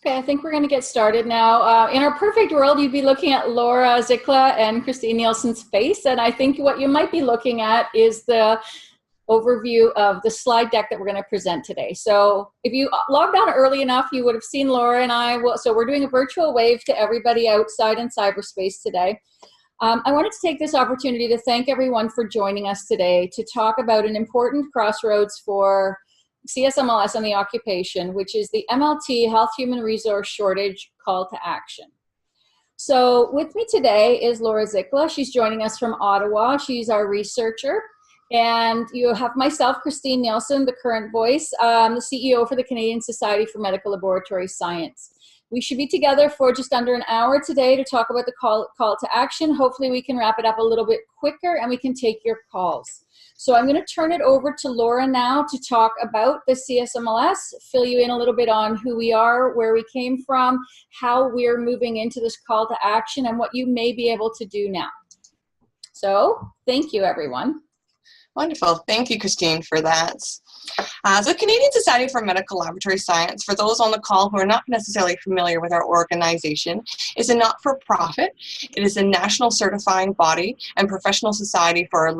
Okay, I think we're going to get started now. In our perfect world, you'd be looking at Laura Zikla and Christine Nielsen's face, and I think what you might be looking at is the overview of the slide deck that we're going to present today. So if you logged on early enough, you would have seen Laura and I. So we're doing a virtual wave to everybody outside in cyberspace today. I wanted to take this opportunity to thank everyone for joining us today to talk about an important crossroads for CSMLS and the occupation, which is the MLT Health Human Resource Shortage Call to Action. So with me today is Laura Zikla. She's joining us from Ottawa. She's our researcher. And you have myself, Christine Nielsen, the current voice, the CEO for the Canadian Society for Medical Laboratory Science. We should be together for just under an hour today to talk about the call to action. Hopefully we can wrap it up a little bit quicker and we can take your calls. So I'm going to turn it over to Laura now to talk about the CSMLS, fill you in a little bit on who we are, where we came from, how we're moving into this call to action, and what you may be able to do now. So thank you, everyone. Wonderful. Thank you, Christine, for that. So Canadian Society for Medical Laboratory Science, for those on the call who are not necessarily familiar with our organization, is a not-for-profit. It is a national certifying body and professional society for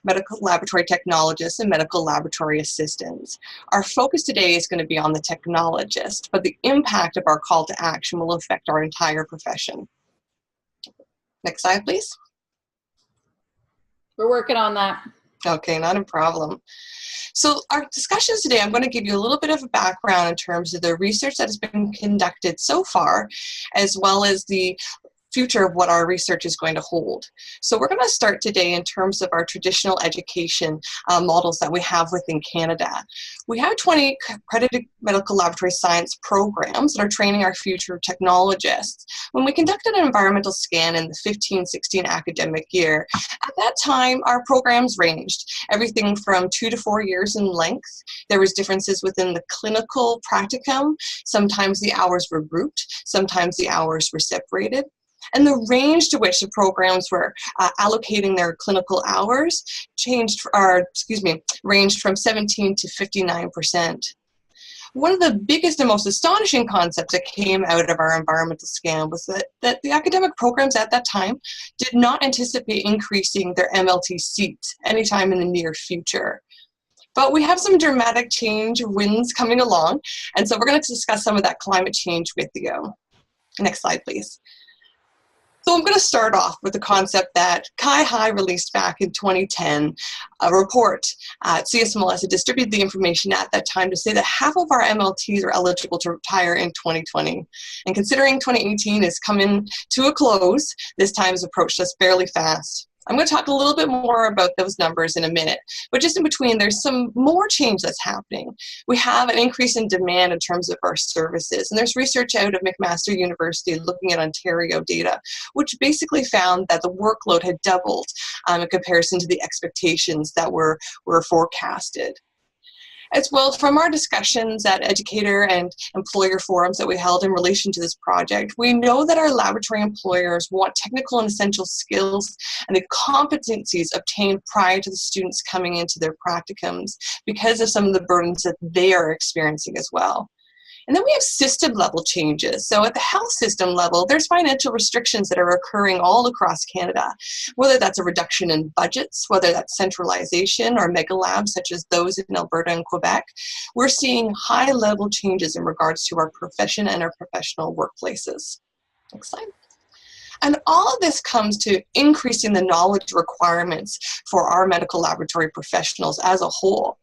medical laboratory technologists and medical laboratory assistants. Our focus today is going to be on the technologist, but the impact of our call to action will affect our entire profession. Next slide, please. We're working on that. Okay, not a problem. So our discussions today, I'm going to give you a little bit of a background in terms of the research that has been conducted so far, as well as the future of what our research is going to hold. So we're going to start today in terms of our traditional education models that we have within Canada. We have 20 accredited medical laboratory science programs that are training our future technologists. When we conducted an environmental scan in the 15-16 academic year, at that time our programs ranged everything from 2 to 4 years in length. There was differences within the clinical practicum. Sometimes the hours were grouped, sometimes the hours were separated. And the range to which the programs were allocating their clinical hours ranged from 17 to 59%. One of the biggest and most astonishing concepts that came out of our environmental scan was that the academic programs at that time did not anticipate increasing their MLT seats anytime in the near future. But we have some dramatic change winds coming along, and so we're going to discuss some of that climate change with you. Next slide, please. So I'm going to start off with the concept that Kai released back in 2010, a report at CSMLS had distributed the information at that time to say that half of our MLTs are eligible to retire in 2020. And considering 2018 is coming to a close, this time has approached us fairly fast. I'm going to talk a little bit more about those numbers in a minute, but just in between, there's some more change that's happening. We have an increase in demand in terms of our services, and there's research out of McMaster University looking at Ontario data, which basically found that the workload had doubled in comparison to the expectations that were forecasted. As well, from our discussions at educator and employer forums that we held in relation to this project, we know that our laboratory employers want technical and essential skills and the competencies obtained prior to the students coming into their practicums because of some of the burdens that they are experiencing as well. And then we have system level changes. So at the health system level, there's financial restrictions that are occurring all across Canada, whether that's a reduction in budgets, whether that's centralization or mega labs such as those in Alberta and Quebec. We're seeing high level changes in regards to our profession and our professional workplaces. Next slide. And all of this comes to increasing the knowledge requirements for our medical laboratory professionals as a whole.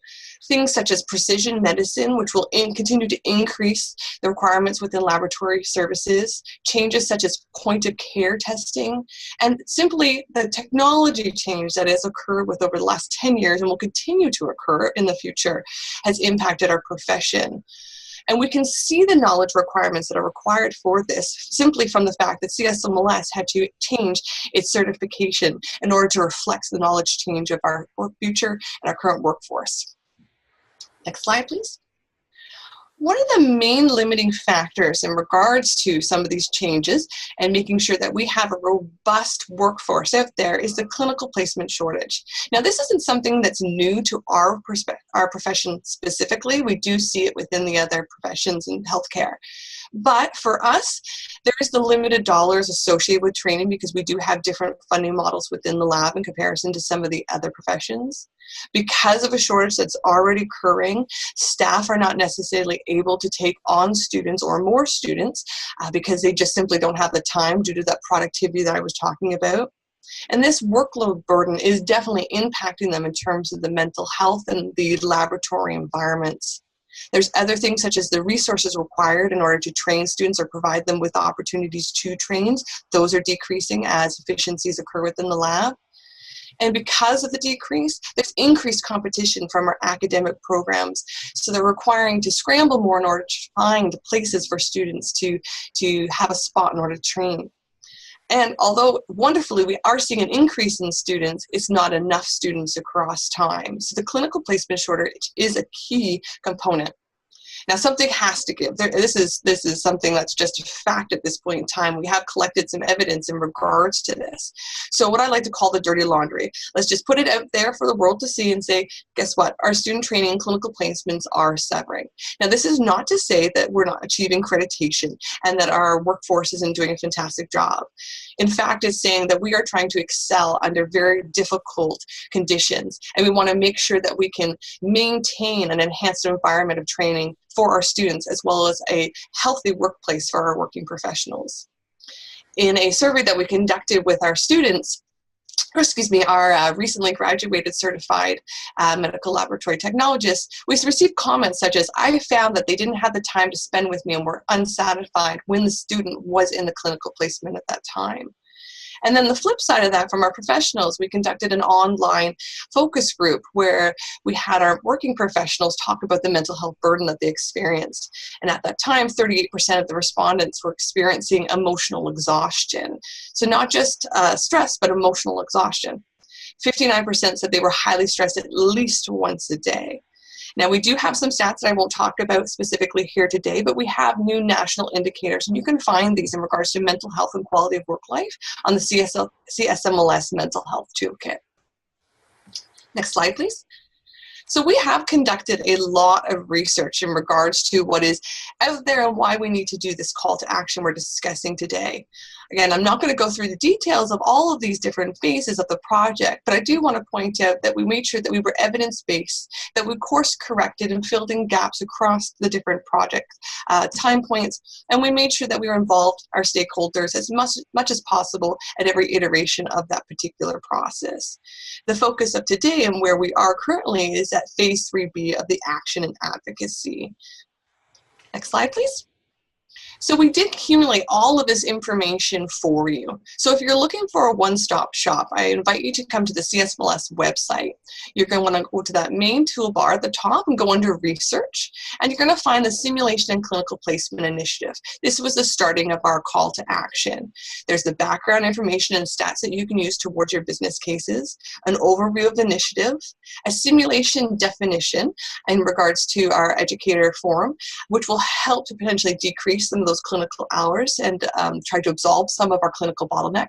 Things such as precision medicine, which will continue to increase the requirements within laboratory services, changes such as point-of-care testing, and simply the technology change that has occurred with over the last 10 years and will continue to occur in the future has impacted our profession. And we can see the knowledge requirements that are required for this simply from the fact that CSMLS had to change its certification in order to reflect the knowledge change of our future and our current workforce. Next slide, please. One of the main limiting factors in regards to some of these changes and making sure that we have a robust workforce out there is the clinical placement shortage. Now, this isn't something that's new to our profession specifically. We do see it within the other professions in healthcare. But for us, there is the limited dollars associated with training because we do have different funding models within the lab in comparison to some of the other professions. Because of a shortage that's already occurring, staff are not necessarily able to take on students or more students because they just simply don't have the time due to that productivity that I was talking about. And this workload burden is definitely impacting them in terms of the mental health and the laboratory environments. There's other things such as the resources required in order to train students or provide them with opportunities to train. Those are decreasing as efficiencies occur within the lab. And because of the decrease, there's increased competition from our academic programs. So they're requiring to scramble more in order to find places for students to have a spot in order to train. And although wonderfully we are seeing an increase in students, it's not enough students across time. So the clinical placement shortage is a key component. Now something has to give. This is something that's just a fact at this point in time. We have collected some evidence in regards to this. So what I like to call the dirty laundry. Let's just put it out there for the world to see and say, guess what? Our student training and clinical placements are suffering. Now this is not to say that we're not achieving accreditation and that our workforce isn't doing a fantastic job. In fact, it's saying that we are trying to excel under very difficult conditions, and we want to make sure that we can maintain an enhanced environment of training for our students, as well as a healthy workplace for our working professionals. In a survey that we conducted with our students, our recently graduated certified medical laboratory technologists, we received comments such as, I found that they didn't have the time to spend with me and were unsatisfied when the student was in the clinical placement at that time. And then the flip side of that, from our professionals, we conducted an online focus group where we had our working professionals talk about the mental health burden that they experienced. And at that time, 38% of the respondents were experiencing emotional exhaustion. So not just stress, but emotional exhaustion. 59% said they were highly stressed at least once a day. Now, we do have some stats that I won't talk about specifically here today, but we have new national indicators, and you can find these in regards to mental health and quality of work life on the CSMLS Mental Health Toolkit. Next slide, please. So we have conducted a lot of research in regards to what is out there and why we need to do this call to action we're discussing today. Again, I'm not going to go through the details of all of these different phases of the project, but I do want to point out that we made sure that we were evidence-based, that we course-corrected and filled in gaps across the different project time points, and we made sure that we were involved our stakeholders as much as possible at every iteration of that particular process. The focus of today and where we are currently is at phase 3B of the action and advocacy. Next slide, please. So we did accumulate all of this information for you. So if you're looking for a one-stop shop, I invite you to come to the CSMLS website. You're going to want to go to that main toolbar at the top and go under research, and you're going to find the simulation and clinical placement initiative. This was the starting of our call to action. There's the background information and stats that you can use towards your business cases, an overview of the initiative, a simulation definition in regards to our educator forum, which will help to potentially decrease some of those clinical hours and try to absolve some of our clinical bottleneck,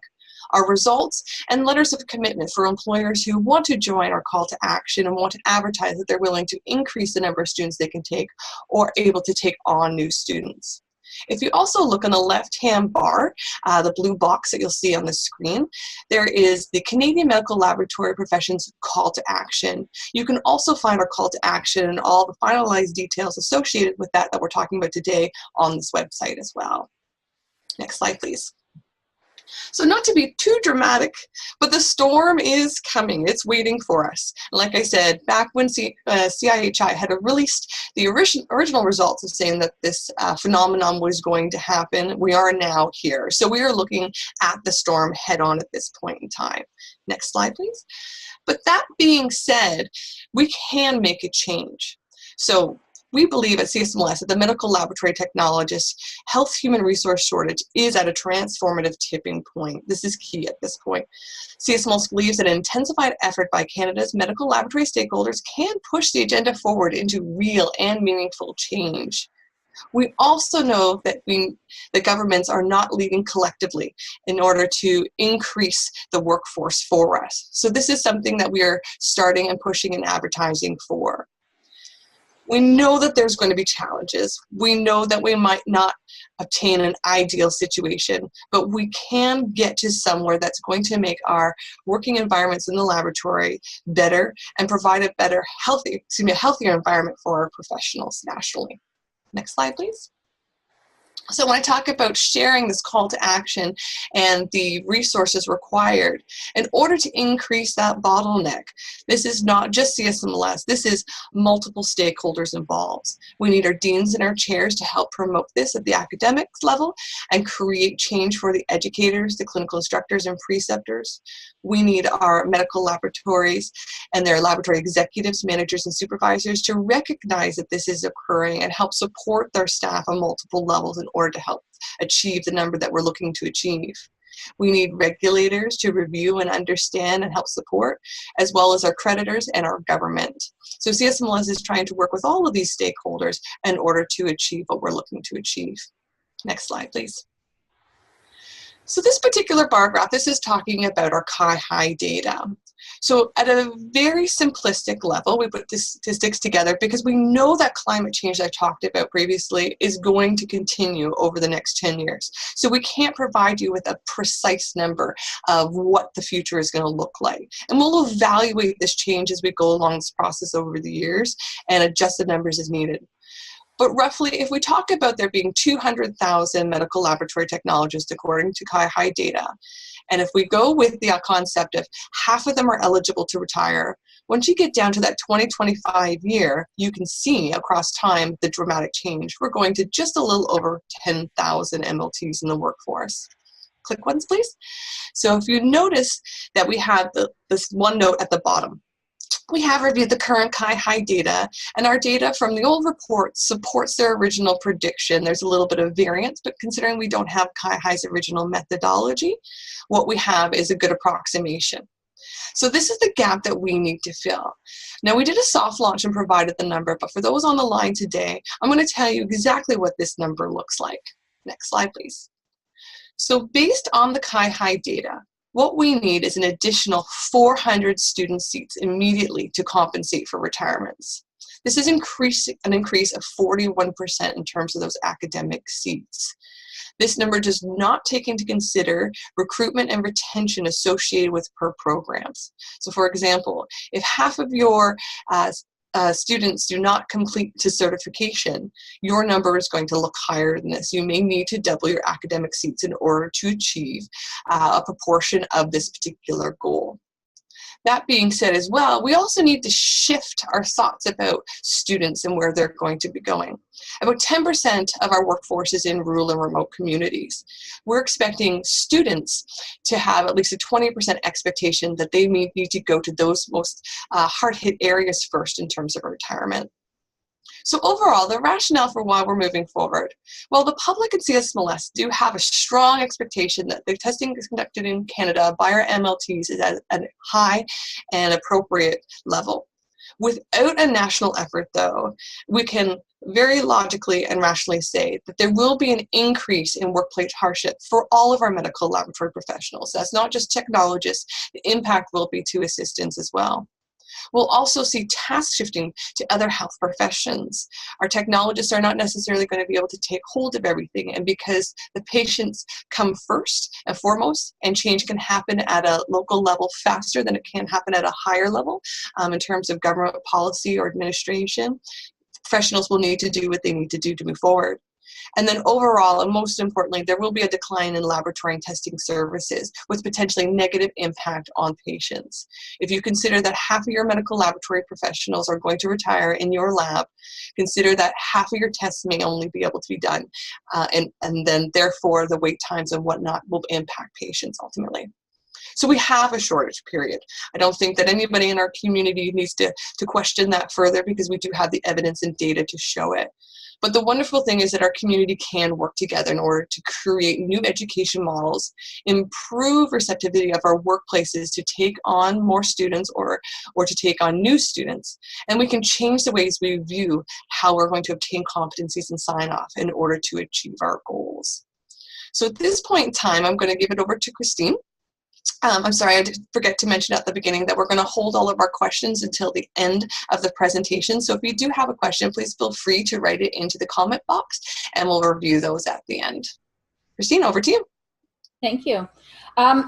our results, and letters of commitment for employers who want to join our call to action and want to advertise that they're willing to increase the number of students they can take or able to take on new students. If you also look on the left-hand bar, the blue box that you'll see on the screen, there is the Canadian Medical Laboratory Professions Call to Action. You can also find our call to action and all the finalized details associated with that we're talking about today on this website as well. Next slide, please. So not to be too dramatic, but the storm is coming. It's waiting for us. Like I said, back when CIHI had released the original results of saying that this phenomenon was going to happen, we are now here. So we are looking at the storm head on at this point in time. Next slide, please. But that being said, we can make a change. So we believe at CSMLS that the medical laboratory technologist health human resource shortage is at a transformative tipping point. This is key at this point. CSMLS believes that an intensified effort by Canada's medical laboratory stakeholders can push the agenda forward into real and meaningful change. We also know that the governments are not leading collectively in order to increase the workforce for us. So this is something that we are starting and pushing and advertising for. We know that there's going to be challenges. We know that we might not obtain an ideal situation, but we can get to somewhere that's going to make our working environments in the laboratory better and provide a better, healthier environment for our professionals nationally. Next slide, please. So when I talk about sharing this call to action and the resources required in order to increase that bottleneck, this is not just CSMLS, this is multiple stakeholders involved. We need our deans and our chairs to help promote this at the academics level and create change for the educators, the clinical instructors and preceptors. We need our medical laboratories and their laboratory executives, managers, and supervisors to recognize that this is occurring and help support their staff on multiple levels in order to help achieve the number that we're looking to achieve. We need regulators to review and understand and help support, as well as our creditors and our government. So CSMLS is trying to work with all of these stakeholders in order to achieve what we're looking to achieve. Next slide, please. So this particular bar graph, this is talking about our Chi-High data. So at a very simplistic level, we put the statistics together because we know that climate change that I talked about previously is going to continue over the next 10 years. So we can't provide you with a precise number of what the future is going to look like. And we'll evaluate this change as we go along this process over the years and adjust the numbers as needed. But roughly, if we talk about there being 200,000 medical laboratory technologists according to Chi-High data, and if we go with the concept of half of them are eligible to retire, once you get down to that 2025 year, you can see across time the dramatic change. We're going to just a little over 10,000 MLTs in the workforce. Click once, please. So if you notice that we have this one note at the bottom, we have reviewed the current Chi-High data, and our data from the old report supports their original prediction. There's a little bit of variance, but considering we don't have Chi-High's original methodology, what we have is a good approximation. So this is the gap that we need to fill. Now, we did a soft launch and provided the number, but for those on the line today, I'm going to tell you exactly what this number looks like. Next slide, please. So based on the Chi-High data, what we need is an additional 400 student seats immediately to compensate for retirements. This is an increase of 41% in terms of those academic seats. This number does not take into consider recruitment and retention associated with per programs. So for example, if half of your students do not complete to certification, your number is going to look higher than this. You may need to double your academic seats in order to achieve a proportion of this particular goal. That being said as well, we also need to shift our thoughts about students and where they're going to be going. About 10% of our workforce is in rural and remote communities. We're expecting students to have at least a 20% expectation that they may need to go to those most hard-hit areas first in terms of retirement. So overall, the rationale for why we're moving forward, well, the public and CSMLS do have a strong expectation that the testing is conducted in Canada by our MLTs is at a high and appropriate level. Without a national effort, though, we can very logically and rationally say that there will be an increase in workplace hardship for all of our medical laboratory professionals. That's not just technologists. The impact will be to assistants as well. We'll also see task shifting to other health professions. Our technologists are not necessarily going to be able to take hold of everything, and because the patients come first and foremost, and change can happen at a local level faster than it can happen at a higher level in terms of government policy or administration, professionals will need to do what they need to do to move forward. And then overall, and most importantly, there will be a decline in laboratory and testing services with potentially negative impact on patients. If you consider that half of your medical laboratory professionals are going to retire in your lab, consider that half of your tests may only be able to be done, and then therefore the wait times and whatnot will impact patients ultimately. So we have a shortage period. I don't think that anybody in our community needs to question that further because we do have the evidence and data to show it. But the wonderful thing is that our community can work together in order to create new education models, improve receptivity of our workplaces to take on more students or to take on new students. And we can change the ways we view how we're going to obtain competencies and sign off in order to achieve our goals. So at this point in time, I'm going to give it over to Christine I'm sorry, I did forget to mention at the beginning that we're going to hold all of our questions until the end of the presentation. So if you do have a question, please feel free to write it into the comment box, and we'll review those at the end. Christine, over to you. Thank you.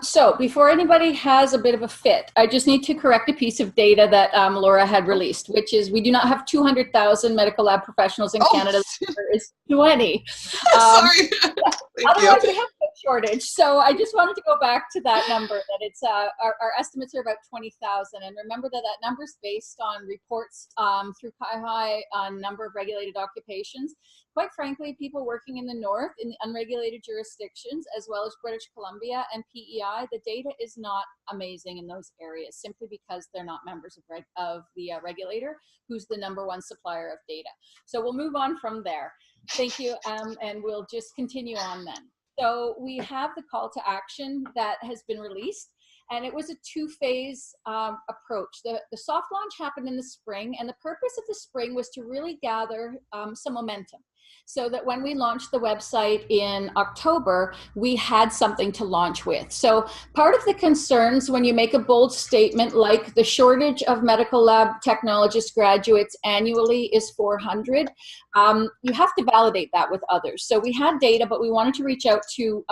So before anybody has a bit of a fit, I just need to correct a piece of data that Laura had released, which is we do not have 200,000 medical lab professionals in Canada. There is 20. Sorry. Otherwise, we have a shortage. So I just wanted to go back to that number, that it's our estimates are about 20,000. And remember that that number is based on reports through CIHI on number of regulated occupations. Quite frankly, people working in the north, in the unregulated jurisdictions, as well as British Columbia and PEI, the data is not amazing in those areas, simply because they're not members of the regulator, who's the #1 supplier of data. So we'll move on from there. Thank you, and we'll just continue on then. So we have the call to action that has been released, and it was a two-phase approach. The soft launch happened in the spring, and the purpose of the spring was to really gather some momentum, so that when we launched the website in October, we had something to launch with. So part of the concerns when you make a bold statement like the shortage of medical lab technologist graduates annually is 400, you have to validate that with others. So we had data, but we wanted to reach out to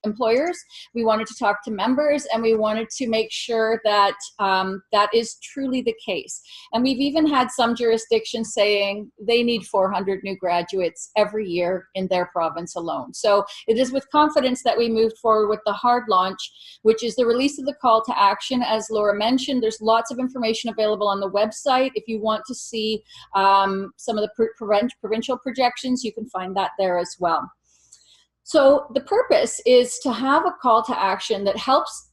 employers, we wanted to talk to members, and we wanted to make sure that that is truly the case. And we've even had some jurisdictions saying they need 400 new graduates every year in their province alone. So it is with confidence that we moved forward with the hard launch, which is the release of the call to action. As Laura mentioned, there's lots of information available on the website. If you want to see some of the provincial projections, you can find that there as well. So the purpose is to have a call to action that helps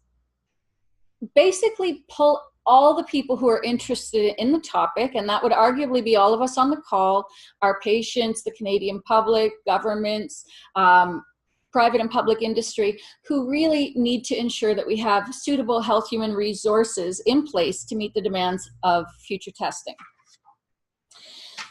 basically pull all the people who are interested in the topic, and that would arguably be all of us on the call, our patients, the Canadian public, governments, private and public industry, who really need to ensure that we have suitable health human resources in place to meet the demands of future testing.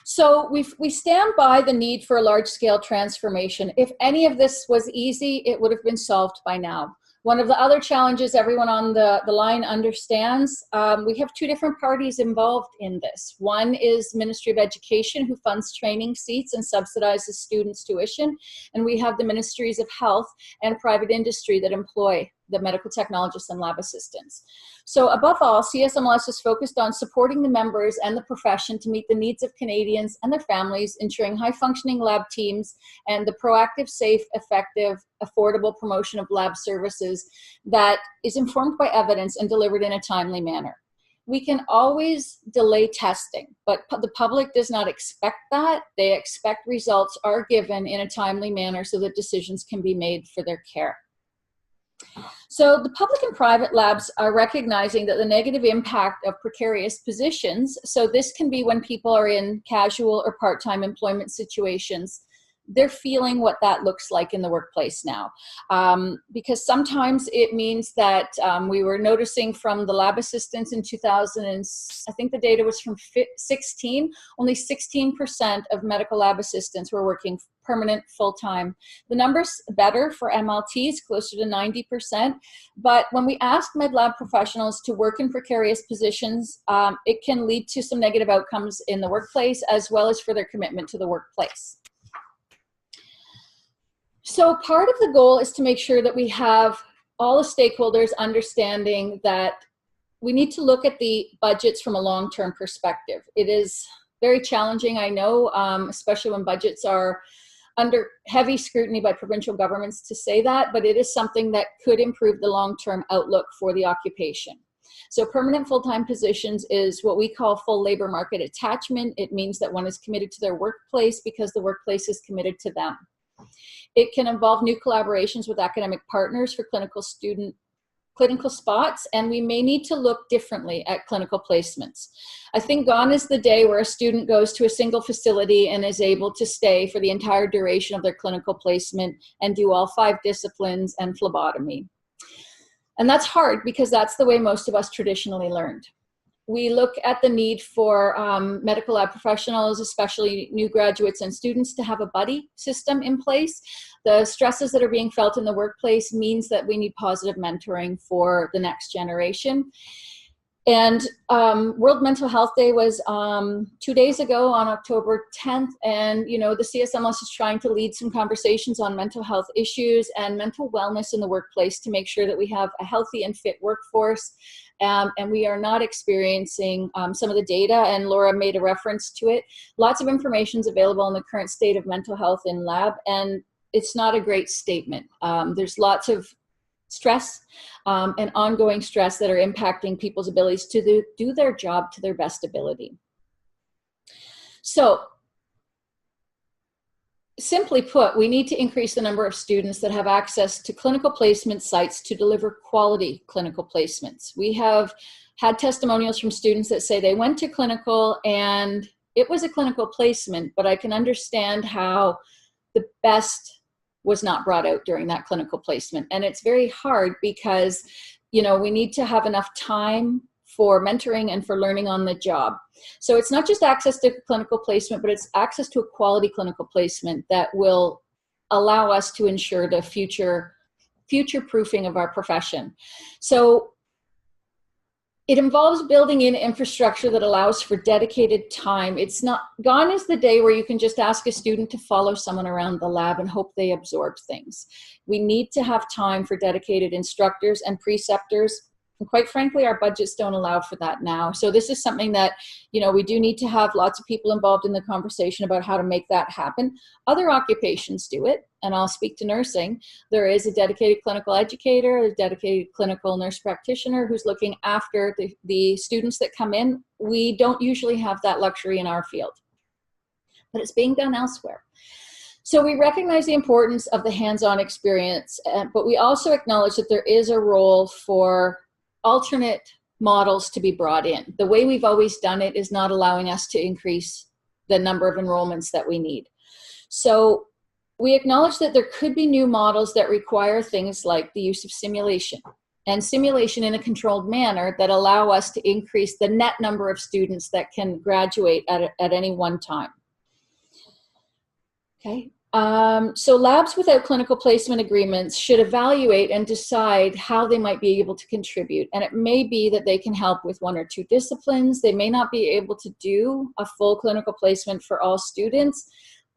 So we stand by the need for a large-scale transformation. If any of this was easy, it would have been solved by now. One of the other challenges everyone on the line understands, we have two different parties involved in this. One is Ministry of Education, who funds training seats and subsidizes students' tuition. And we have the Ministries of Health and private industry that employ the medical technologists and lab assistants. So above all, CSMLS is focused on supporting the members and the profession to meet the needs of Canadians and their families, ensuring high-functioning lab teams and the proactive, safe, effective, affordable promotion of lab services that is informed by evidence and delivered in a timely manner. We can always delay testing, but the public does not expect that. They expect results are given in a timely manner so that decisions can be made for their care. So the public and private labs are recognizing that the negative impact of precarious positions, so this can be when people are in casual or part-time employment situations, they're feeling what that looks like in the workplace now. Because sometimes it means that we were noticing from the lab assistants in 2000, and I think the data was from 16, only 16% of medical lab assistants were working permanent full-time. The number's better for MLTs, closer to 90%. But when we ask med lab professionals to work in precarious positions, it can lead to some negative outcomes in the workplace, as well as for their commitment to the workplace. So part of the goal is to make sure that we have all the stakeholders understanding that we need to look at the budgets from a long-term perspective. It is very challenging, I know, especially when budgets are under heavy scrutiny by provincial governments to say that, but it is something that could improve the long-term outlook for the occupation. So permanent full-time positions is what we call full labor market attachment. It means that one is committed to their workplace because the workplace is committed to them. It can involve new collaborations with academic partners for clinical spots, and we may need to look differently at clinical placements. I think gone is the day where a student goes to a single facility and is able to stay for the entire duration of their clinical placement and do all 5 disciplines and phlebotomy. And that's hard because that's the way most of us traditionally learned. we look at the need for medical lab professionals, especially new graduates and students, to have a buddy system in place. The stresses that are being felt in the workplace means that we need positive mentoring for the next generation. And World Mental Health Day was 2 days ago on October 10th. And, you know, the CSMLS is trying to lead some conversations on mental health issues and mental wellness in the workplace to make sure that we have a healthy and fit workforce. And we are not experiencing some of the data, and Laura made a reference to it. Lots of information is available on the current state of mental health in lab, and it's not a great statement. There's lots of stress and ongoing stress that are impacting people's abilities to do their job to their best ability. So, simply put, we need to increase the number of students that have access to clinical placement sites to deliver quality clinical placements. We have had testimonials from students that say they went to clinical and it was a clinical placement, but I can understand how the best was not brought out during that clinical placement. And it's very hard because, you know, we need to have enough time for mentoring and for learning on the job. So it's not just access to clinical placement, but it's access to a quality clinical placement that will allow us to ensure the future proofing of our profession. So it involves building in infrastructure that allows for dedicated time. It's not, gone is the day where you can just ask a student to follow someone around the lab and hope they absorb things. We need to have time for dedicated instructors and preceptors. And quite frankly, our budgets don't allow for that now. So this is something that, you know, we do need to have lots of people involved in the conversation about how to make that happen. Other occupations do it, and I'll speak to nursing. There is a dedicated clinical educator, a dedicated clinical nurse practitioner who's looking after the students that come in. We don't usually have that luxury in our field, but it's being done elsewhere. So we recognize the importance of the hands-on experience, but we also acknowledge that there is a role for alternate models to be brought in. The way we've always done it is not allowing us to increase the number of enrollments that we need. So we acknowledge that there could be new models that require things like the use of simulation, and simulation in a controlled manner that allow us to increase the net number of students that can graduate at any one time. Okay. So labs without clinical placement agreements should evaluate and decide how they might be able to contribute. And it may be that they can help with 1 or 2 disciplines. They may not be able to do a full clinical placement for all students.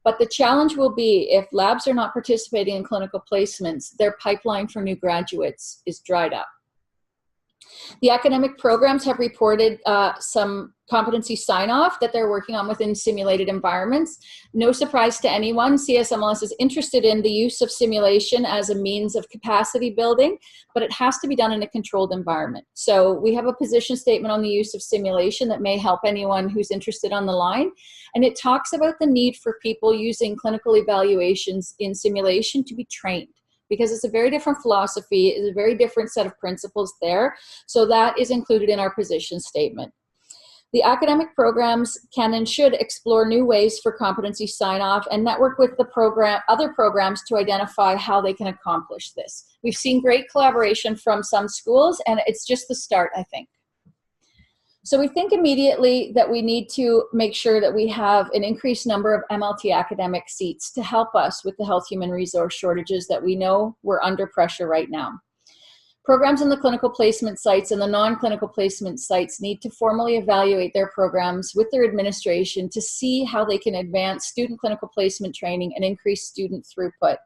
But the challenge will be if labs are not participating in clinical placements, their pipeline for new graduates is dried up. The academic programs have reported some competency sign-off that they're working on within simulated environments. No surprise to anyone, CSMLS is interested in the use of simulation as a means of capacity building, but it has to be done in a controlled environment. So we have a position statement on the use of simulation that may help anyone who's interested on the line. And it talks about the need for people using clinical evaluations in simulation to be trained, because it's a very different philosophy, it's a very different set of principles there. So that is included in our position statement. The academic programs can and should explore new ways for competency sign-off and network with the other programs to identify how they can accomplish this. We've seen great collaboration from some schools, and it's just the start, I think. So we think immediately that we need to make sure that we have an increased number of MLT academic seats to help us with the health human resource shortages that we know we're under pressure right now. Programs in the clinical placement sites and the non-clinical placement sites need to formally evaluate their programs with their administration to see how they can advance student clinical placement training and increase student throughput.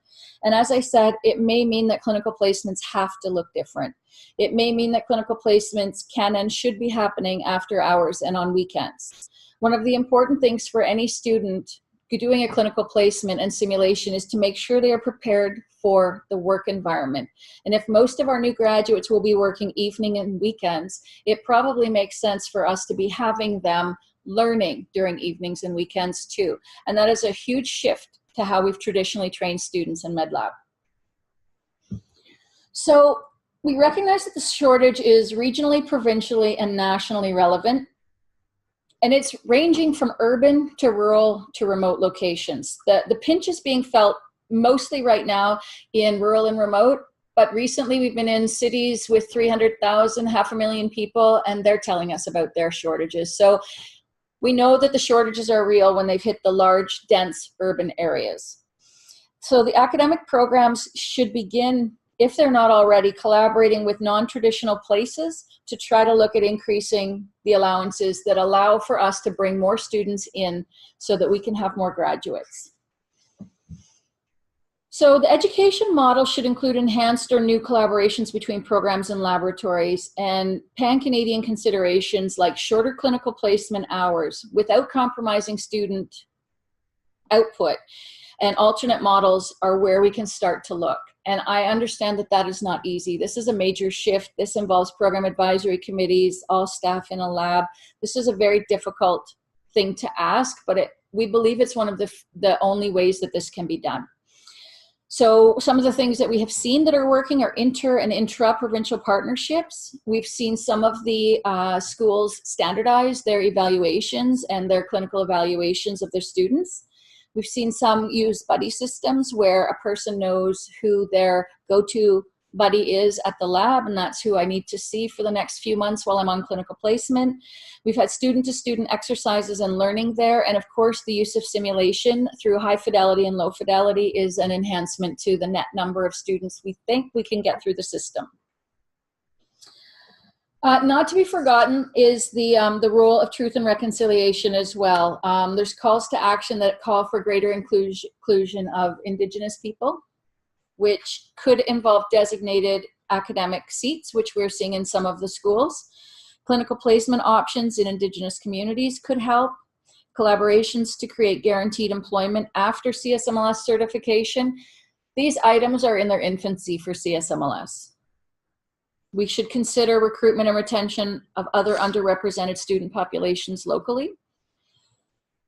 And as I said, it may mean that clinical placements have to look different. It may mean that clinical placements can and should be happening after hours and on weekends. One of the important things for any student doing a clinical placement and simulation is to make sure they are prepared for the work environment. And if most of our new graduates will be working evening and weekends, it probably makes sense for us to be having them learning during evenings and weekends too. And that is a huge shift to how we've traditionally trained students in MedLab. So we recognize that the shortage is regionally, provincially, and nationally relevant. And it's ranging from urban to rural to remote locations. The pinch is being felt mostly right now in rural and remote. But recently we've been in cities with 300,000, 500,000 people, and they're telling us about their shortages. So we know that the shortages are real when they've hit the large, dense urban areas. So the academic programs should begin, if they're not already, collaborating with non-traditional places to try to look at increasing the allowances that allow for us to bring more students in so that we can have more graduates. So the education model should include enhanced or new collaborations between programs and laboratories, and pan-Canadian considerations like shorter clinical placement hours without compromising student output, and alternate models are where we can start to look. And I understand that that is not easy. This is a major shift. This involves program advisory committees, all staff in a lab. This is a very difficult thing to ask, but we believe it's one of the only ways that this can be done. So some of the things that we have seen that are working are inter and intra-provincial partnerships. We've seen some of the schools standardize their evaluations and their clinical evaluations of their students. We've seen some use buddy systems where a person knows who their go-to buddy is at the lab, and that's who I need to see for the next few months while I'm on clinical placement. We've had student-to-student exercises and learning there, and of course the use of simulation through high fidelity and low fidelity is an enhancement to the net number of students we think we can get through the system. Not to be forgotten is the role of truth and reconciliation as well. There's calls to action that call for greater inclusion of Indigenous people, which could involve designated academic seats, which we're seeing in some of the schools. Clinical placement options in Indigenous communities could help. Collaborations to create guaranteed employment after CSMLS certification. These items are in their infancy for CSMLS. We should consider recruitment and retention of other underrepresented student populations locally.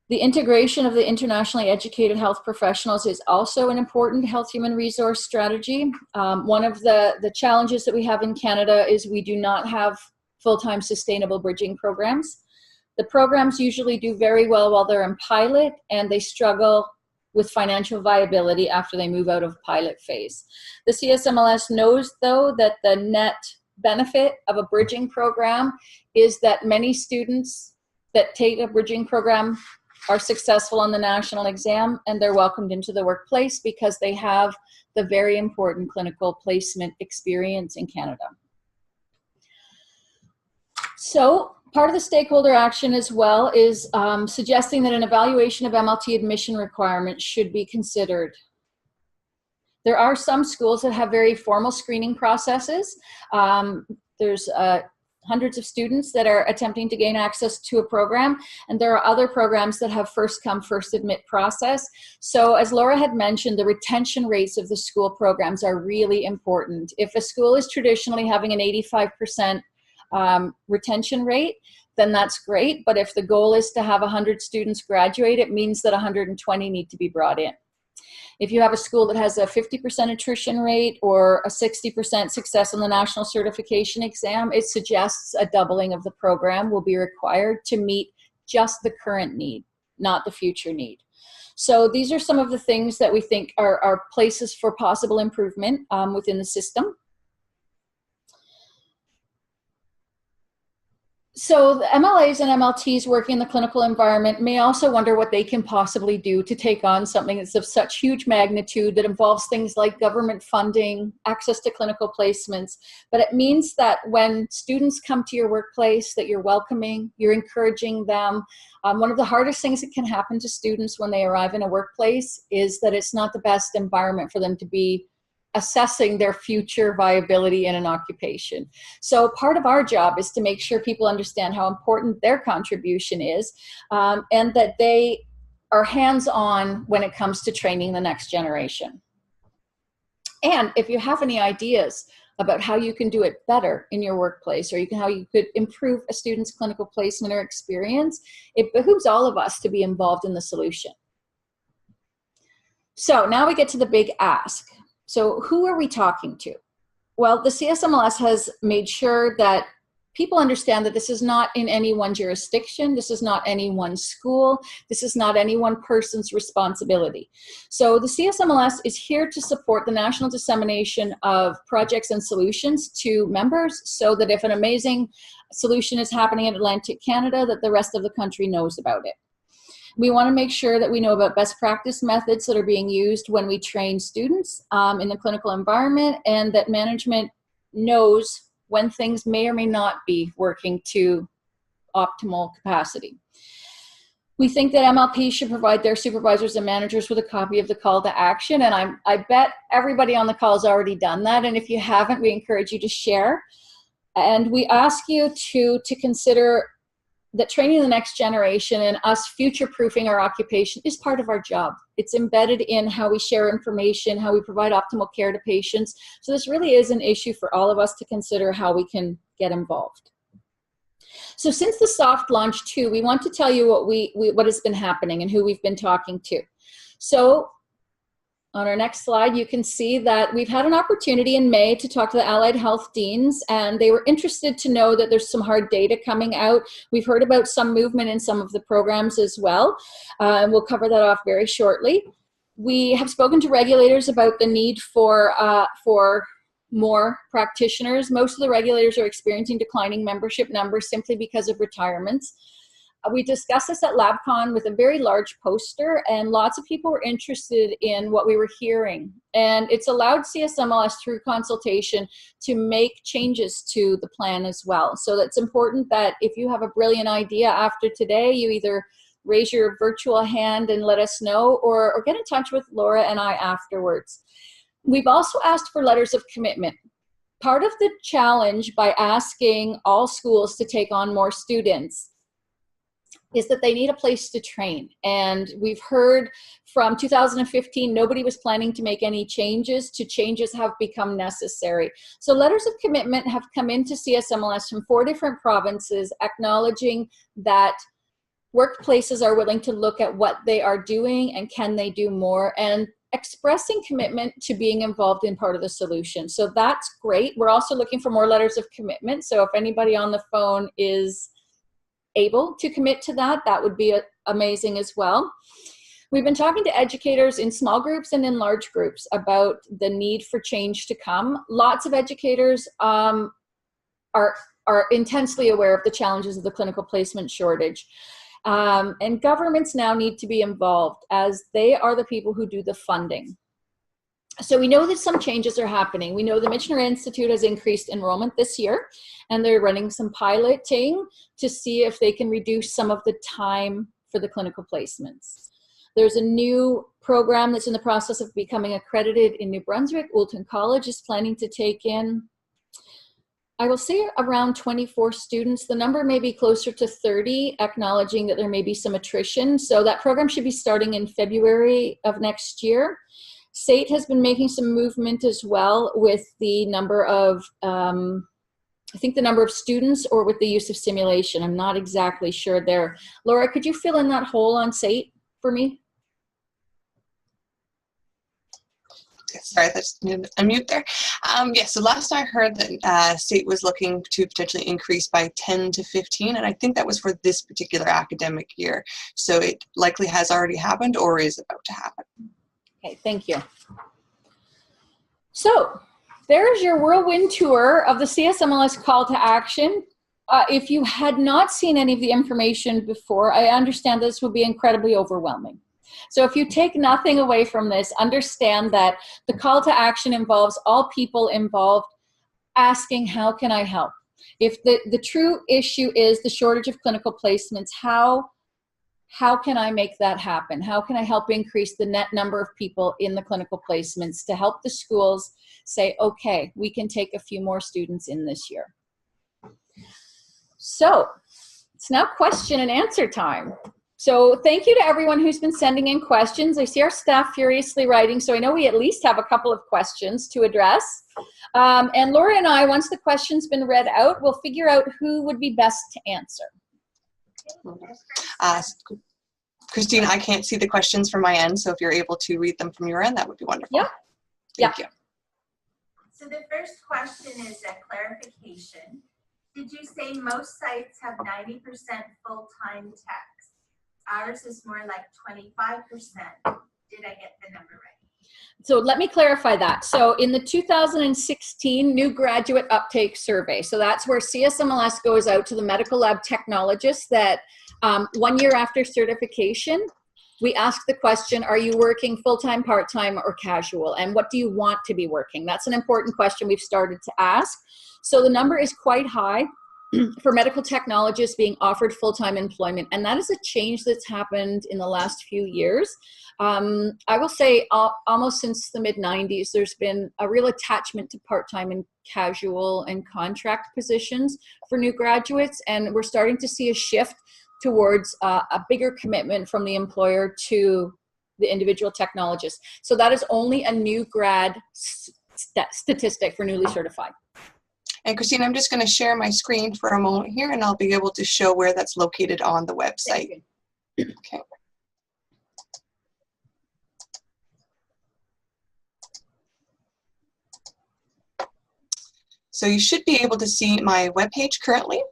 The integration of the internationally educated health professionals is also an important health human resource strategy. One of the challenges that we have in Canada is we do not have full-time sustainable bridging programs. The programs usually do very well while they're in pilot, and they struggle with financial viability after they move out of pilot phase. The CSMLS knows, though, that the net benefit of a bridging program is that many students that take a bridging program are successful on the national exam, and they're welcomed into the workplace because they have the very important clinical placement experience in Canada. So part of the stakeholder action as well is suggesting that an evaluation of MLT admission requirements should be considered. There are some schools that have very formal screening processes. There's hundreds of students that are attempting to gain access to a program, and there are other programs that have first come, first admit process. So as Laura had mentioned, the retention rates of the school programs are really important. If a school is traditionally having an 85% retention rate, then that's great. But if the goal is to have 100 students graduate, it means that 120 need to be brought in. If you have a school that has a 50% attrition rate or a 60% success on the national certification exam, it suggests a doubling of the program will be required to meet just the current need, not the future need. So these are some of the things that we think are places for possible improvement within the system. So the MLAs and MLTs working in the clinical environment may also wonder what they can possibly do to take on something that's of such huge magnitude that involves things like government funding, access to clinical placements. But it means that when students come to your workplace, that you're welcoming, you're encouraging them. One of the hardest things that can happen to students when they arrive in a workplace is that it's not the best environment for them to be assessing their future viability in an occupation. So part of our job is to make sure people understand how important their contribution is, and that they are hands-on when it comes to training the next generation. And if you have any ideas about how you can do it better in your workplace, or how you could improve a student's clinical placement or experience, it behooves all of us to be involved in the solution. So now we get to the big ask. So who are we talking to? Well, the CSMLS has made sure that people understand that this is not in any one jurisdiction, this is not any one school, this is not any one person's responsibility. So the CSMLS is here to support the national dissemination of projects and solutions to members, so that if an amazing solution is happening in Atlantic Canada, that the rest of the country knows about it. We want to make sure that we know about best practice methods that are being used when we train students in the clinical environment, and that management knows when things may or may not be working to optimal capacity. We think that MLP should provide their supervisors and managers with a copy of the call to action, and I bet everybody on the call has already done that, and if you haven't, we encourage you to share. And we ask you to consider that training the next generation and us future-proofing our occupation is part of our job. It's embedded in how we share information, how we provide optimal care to patients. So this really is an issue for all of us to consider how we can get involved. So since the soft launch too, we want to tell you what has been happening and who we've been talking to. So on our next slide, you can see that we've had an opportunity in May to talk to the allied health deans, and they were interested to know that there's some hard data coming out. We've heard about some movement in some of the programs as well, and we'll cover that off very shortly. We have spoken to regulators about the need for more practitioners. Most of the regulators are experiencing declining membership numbers simply because of retirements. We discussed this at LabCon with a very large poster, and lots of people were interested in what we were hearing. And it's allowed CSMLS through consultation to make changes to the plan as well. So that's important that if you have a brilliant idea after today, you either raise your virtual hand and let us know, or get in touch with Laura and I afterwards. We've also asked for letters of commitment. Part of the challenge by asking all schools to take on more students is that they need a place to train. And we've heard from 2015, nobody was planning to make any changes, to changes have become necessary. So letters of commitment have come into CSMLS from 4 different provinces, acknowledging that workplaces are willing to look at what they are doing and can they do more, and expressing commitment to being involved in part of the solution. So that's great. We're also looking for more letters of commitment. So if anybody on the phone is able to commit to that, that would be amazing as well. We've been talking to educators in small groups and in large groups about the need for change to come. Lots of educators are intensely aware of the challenges of the clinical placement shortage. And governments now need to be involved, as they are the people who do the funding. So we know that some changes are happening. We know the Michener Institute has increased enrollment this year, and they're running some piloting to see if they can reduce some of the time for the clinical placements. There's a new program that's in the process of becoming accredited in New Brunswick. Woolton College is planning to take in, I will say, around 24 students. The number may be closer to 30, acknowledging that there may be some attrition. So that program should be starting in February of next year. SAIT has been making some movement as well with the number of, I think the number of students, or with the use of simulation. I'm not exactly sure there. Laura, could you fill in that hole on SAIT for me? Sorry, that's unmute there. Yes, so last I heard that SAIT was looking to potentially increase by 10 to 15, and I think that was for this particular academic year. So it likely has already happened or is about to happen. Okay, thank you. So there's your whirlwind tour of the CSMLS call to action. If you had not seen any of the information before, I understand this will be incredibly overwhelming. So if you take nothing away from this, understand that the call to action involves all people involved asking, how can I help? If the true issue is the shortage of clinical placements, how can I make that happen? How can I help increase the net number of people in the clinical placements to help the schools say, okay, we can take a few more students in this year? So it's now question and answer time. So thank you to everyone who's been sending in questions. I see our staff furiously writing, so I know we at least have a couple of questions to address. And Laura and I, once the question's been read out, we'll figure out who would be best to answer. Christine, I can't see the questions from my end, so if you're able to read them from your end, that would be wonderful. Yeah. Thank you. So the first question is a clarification. Did you say most sites have 90% full-time techs? Ours is more like 25%. Did I get the number right? So let me clarify that. So in the 2016 new graduate uptake survey, so that's where CSMLS goes out to the medical lab technologists that 1 year after certification, we ask the question, are you working full-time, part-time, or casual? And what do you want to be working? That's an important question we've started to ask. So the number is quite high for medical technologists being offered full-time employment. And that is a change that's happened in the last few years. I will say almost since the mid-90s, there's been a real attachment to part-time and casual and contract positions for new graduates. And we're starting to see a shift towards a bigger commitment from the employer to the individual technologist. So that is only a new grad statistic for newly certified. And Christine, I'm just going to share my screen for a moment here, and I'll be able to show where that's located on the website. Okay. So you should be able to see my webpage currently.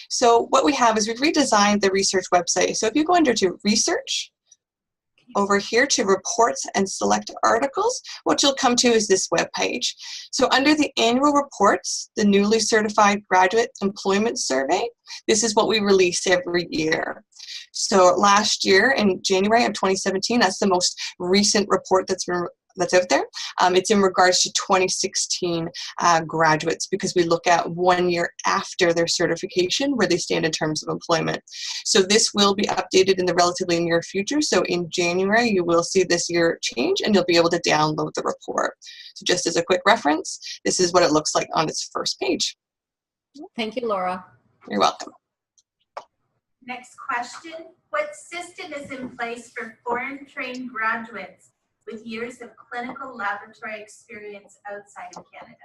So what we have is we've redesigned the research website. So if you go under to research, over here to reports and select articles, what you'll come to is this web page. So under the annual reports, the newly certified graduate employment survey, this is what we release every year. So last year in January of 2017, that's the most recent report that's out there. It's in regards to 2016 graduates, because we look at 1 year after their certification where they stand in terms of employment. So this will be updated in the relatively near future. So in January, you will see this year change and you'll be able to download the report. So just as a quick reference, this is what it looks like on its first page. Thank you, Laura. You're welcome. Next question. What system is in place for foreign trained graduates with years of clinical laboratory experience outside of Canada?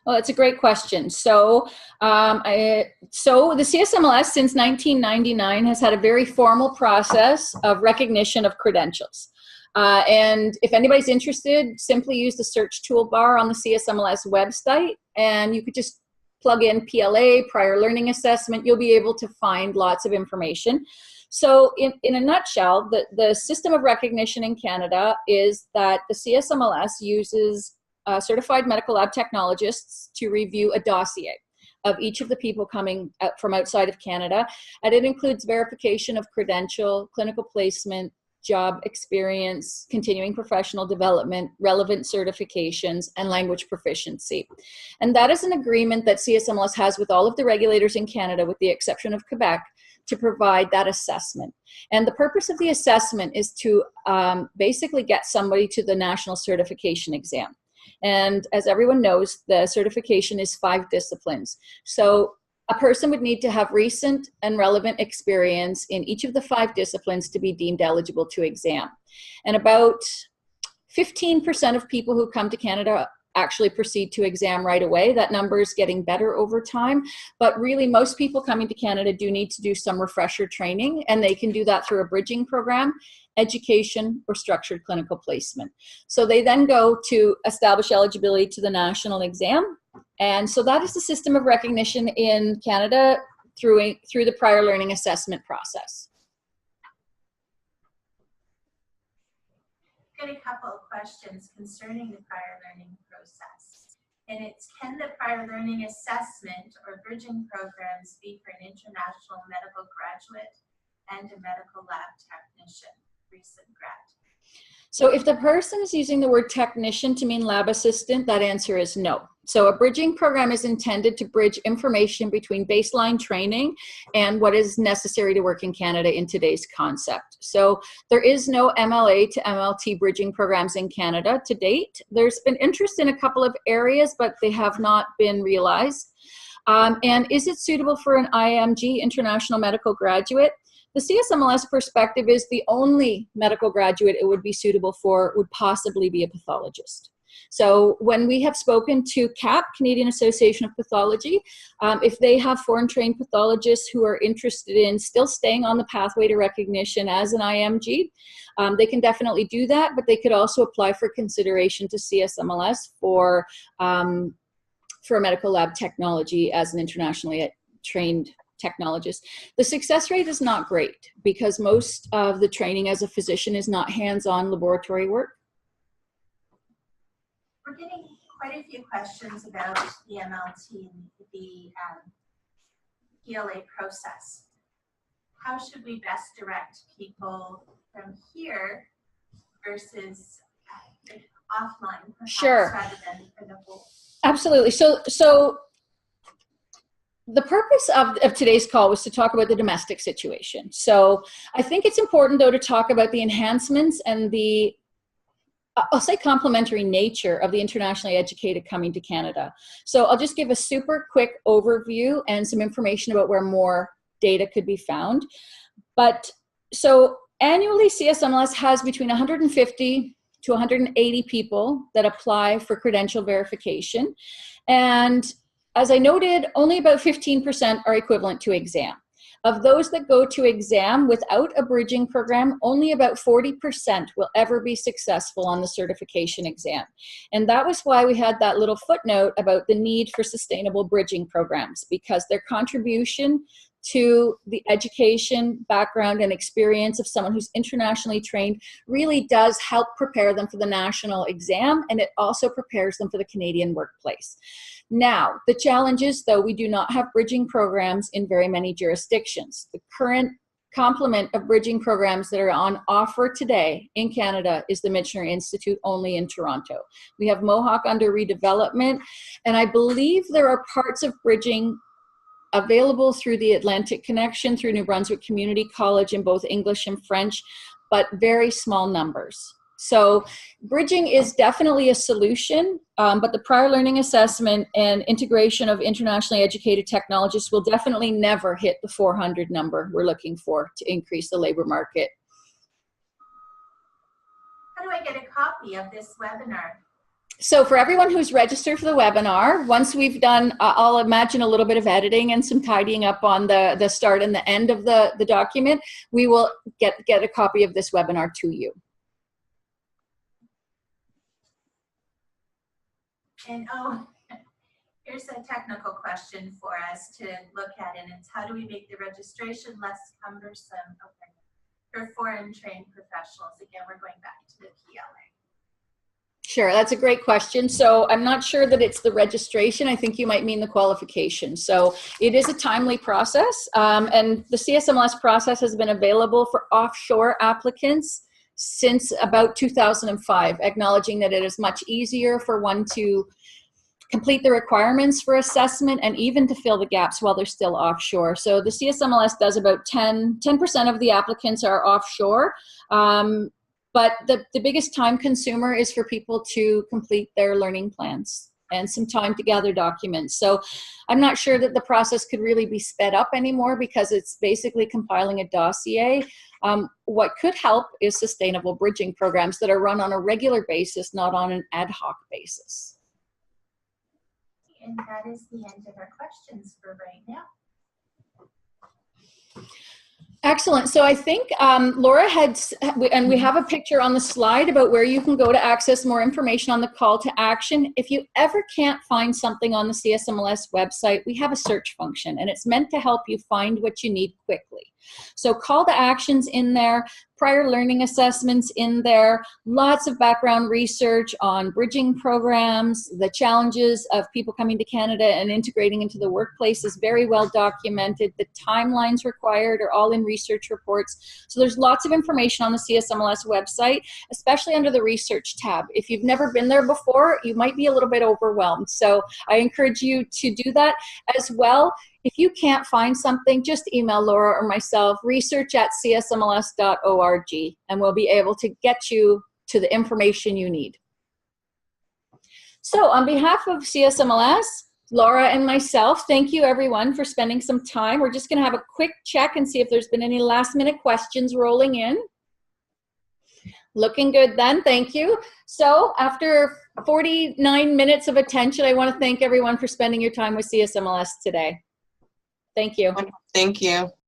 Well, that's a great question. So, the CSMLS since 1999 has had a very formal process of recognition of credentials. And if anybody's interested, simply use the search toolbar on the CSMLS website, and you could just plug in PLA, prior learning assessment. You'll be able to find lots of information. So in a nutshell, the system of recognition in Canada is that the CSMLS uses certified medical lab technologists to review a dossier of each of the people coming out from outside of Canada. And it includes verification of credential, clinical placement, job experience, continuing professional development, relevant certifications, and language proficiency. And that is an agreement that CSMLS has with all of the regulators in Canada, with the exception of Quebec, to provide that assessment. And the purpose of the assessment is to basically get somebody to the national certification exam. And as everyone knows, the certification is 5 disciplines. So a person would need to have recent and relevant experience in each of the 5 disciplines to be deemed eligible to exam. And about 15% of people who come to Canada actually proceed to exam right away. That number is getting better over time, but really most people coming to Canada do need to do some refresher training, and they can do that through a bridging program, education, or structured clinical placement. So they then go to establish eligibility to the national exam. And so that is the system of recognition in Canada through the prior learning assessment process. Got a couple of questions concerning the prior learning process. And it's, can the prior learning assessment or bridging programs be for an international medical graduate and a medical lab technician, recent grad? So if the person is using the word technician to mean lab assistant, that answer is no. So a bridging program is intended to bridge information between baseline training and what is necessary to work in Canada in today's concept. So there is no MLA to MLT bridging programs in Canada to date. There's been interest in a couple of areas, but they have not been realized. And is it suitable for an IMG, International Medical Graduate? The CSMLS perspective is the only medical graduate it would be suitable for would possibly be a pathologist. So when we have spoken to CAP, Canadian Association of Pathology, if they have foreign trained pathologists who are interested in still staying on the pathway to recognition as an IMG, they can definitely do that, but they could also apply for consideration to CSMLS for for a medical lab technology as an internationally trained technologist. The success rate is not great because most of the training as a physician is not hands-on laboratory work. We're getting quite a few questions about the MLT and the PLA process. How should we best direct people from here versus offline, perhaps, sure, rather than for the whole? Absolutely. So the purpose of today's call was to talk about the domestic situation. So I think it's important, though, to talk about the enhancements and the, I'll say, complementary nature of the internationally educated coming to Canada. So I'll just give a super quick overview and some information about where more data could be found. But so annually, CSMLS has between 150 to 180 people that apply for credential verification. And as I noted, only about 15% are equivalent to exam. Of those that go to exam without a bridging program, only about 40% will ever be successful on the certification exam. And that was why we had that little footnote about the need for sustainable bridging programs, because their contribution to the education, background, and experience of someone who's internationally trained really does help prepare them for the national exam, and it also prepares them for the Canadian workplace. Now, the challenge is, though, we do not have bridging programs in very many jurisdictions. The current complement of bridging programs that are on offer today in Canada is the Michener Institute, only in Toronto. We have Mohawk under redevelopment, and I believe there are parts of bridging available through the Atlantic Connection, through New Brunswick Community College in both English and French, but very small numbers. So bridging is definitely a solution, but the prior learning assessment and integration of internationally educated technologists will definitely never hit the 400 number we're looking for to increase the labor market. How do I get a copy of this webinar? So for everyone who's registered for the webinar, once we've done, I'll imagine a little bit of editing and some tidying up on the start and the end of the document, we will get a copy of this webinar to you. And oh, here's a technical question for us to look at, and it's how do we make the registration less cumbersome for foreign trained professionals? Again, we're going back to the PLA. Sure, that's a great question. So I'm not sure that it's the registration. I think you might mean the qualification. So it is a timely process, and the CSMLS process has been available for offshore applicants since about 2005, acknowledging that it is much easier for one to complete the requirements for assessment and even to fill the gaps while they're still offshore. So the CSMLS does about 10% of the applicants are offshore. But the biggest time consumer is for people to complete their learning plans and some time to gather documents. So I'm not sure that the process could really be sped up anymore because it's basically compiling a dossier. What could help is sustainable bridging programs that are run on a regular basis, not on an ad hoc basis. And that is the end of our questions for right now. Excellent. So I think Laura had, and we have a picture on the slide about where you can go to access more information on the call to action. If you ever can't find something on the CSMLS website, we have a search function, and it's meant to help you find what you need quickly. So call to actions in there, prior learning assessments in there, lots of background research on bridging programs, the challenges of people coming to Canada and integrating into the workplace is very well documented. The timelines required are all in research reports. So there's lots of information on the CSMLS website, especially under the research tab. If you've never been there before, you might be a little bit overwhelmed. So I encourage you to do that as well. If you can't find something, just email Laura or myself, research@csmls.org, and we'll be able to get you to the information you need. So on behalf of CSMLS, Laura and myself, thank you everyone for spending some time. We're just gonna have a quick check and see if there's been any last minute questions rolling in. Looking good then, thank you. So after 49 minutes of attention, I wanna thank everyone for spending your time with CSMLS today. Thank you. Thank you.